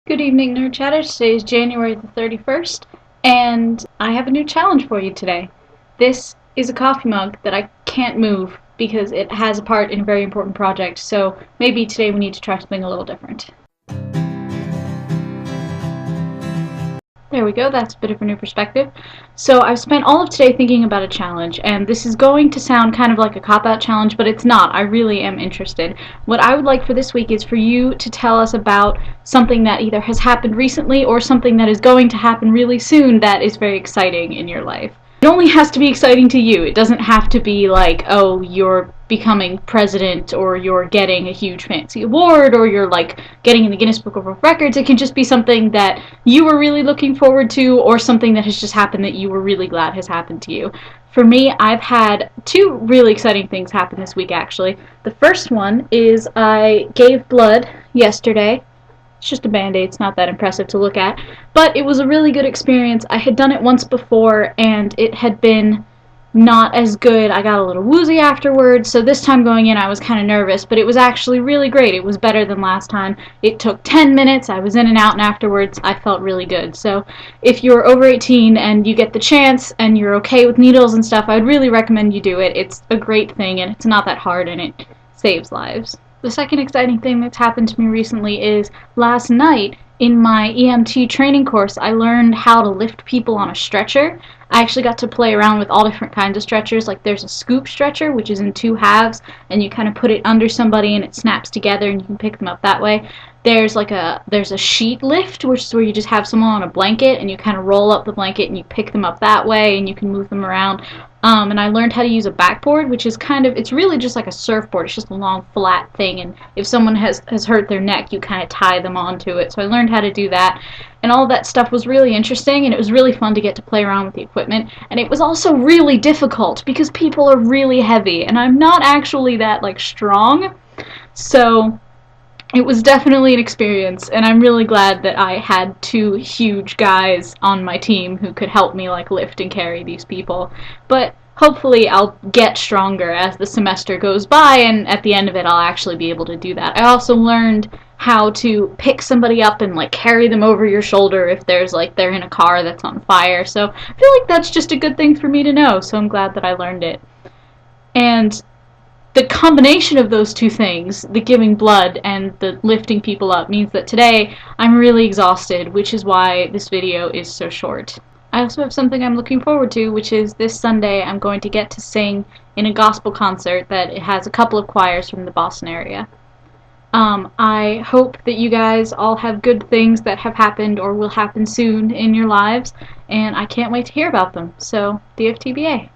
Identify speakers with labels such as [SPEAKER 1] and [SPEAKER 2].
[SPEAKER 1] Good evening, Nerd Chatters. Today is January the 31st, and I have a new challenge for you today. This is a coffee mug that I can't move because it has a part in a very important project, so maybe today we need to try something a little different. There we go, that's a bit of a new perspective. So I've spent all of today thinking about a challenge, and this is going to sound kind of like a cop-out challenge, but it's not. I really am interested. What I would like for this week is for you to tell us about something that either has happened recently or something that is going to happen really soon that is very exciting in your life. It only has to be exciting to you. It doesn't have to be like, oh, you're becoming president or you're getting a huge fancy award or you're like getting in the Guinness Book of World Records. It can just be something that you were really looking forward to or something that has just happened that you were really glad has happened to you. For me, I've had two really exciting things happen this week, actually. The first one is I gave blood yesterday. It's just a Band-Aid, it's not that impressive to look at, but it was a really good experience. I had done it once before, and it had been not as good. I got a little woozy afterwards, so this time going in I was kind of nervous, but it was actually really great. It was better than last time. It took 10 minutes, I was in and out, and afterwards I felt really good. So if you're over 18 and you get the chance and you're okay with needles and stuff, I'd really recommend you do it. It's a great thing, and it's not that hard, and it saves lives. The second exciting thing that's happened to me recently is last night in my EMT training course I learned how to lift people on a stretcher. I actually got to play around with all different kinds of stretchers. Like there's a scoop stretcher, which is in two halves, and you kind of put it under somebody and it snaps together and you can pick them up that way. There's a sheet lift, which is where you just have someone on a blanket and you kind of roll up the blanket and you pick them up that way and you can move them around. And I learned how to use a backboard, which is it's really just like a surfboard. It's just a long flat thing, and if someone has hurt their neck, you kind of tie them onto it. So I learned how to do that, and all that stuff was really interesting, and it was really fun to get to play around with the equipment. And it was also really difficult because people are really heavy, and I'm not actually that strong, so it was definitely an experience, and I'm really glad that I had two huge guys on my team who could help me lift and carry these people. But hopefully I'll get stronger as the semester goes by, and at the end of it I'll actually be able to do that. I also learned how to pick somebody up and carry them over your shoulder if there's they're in a car that's on fire. So I feel like that's just a good thing for me to know, so I'm glad that I learned it. And the combination of those two things, the giving blood and the lifting people up, means that today I'm really exhausted, which is why this video is so short. I also have something I'm looking forward to, which is this Sunday I'm going to get to sing in a gospel concert that it has a couple of choirs from the Boston area. I hope that you guys all have good things that have happened or will happen soon in your lives, and I can't wait to hear about them. So, DFTBA.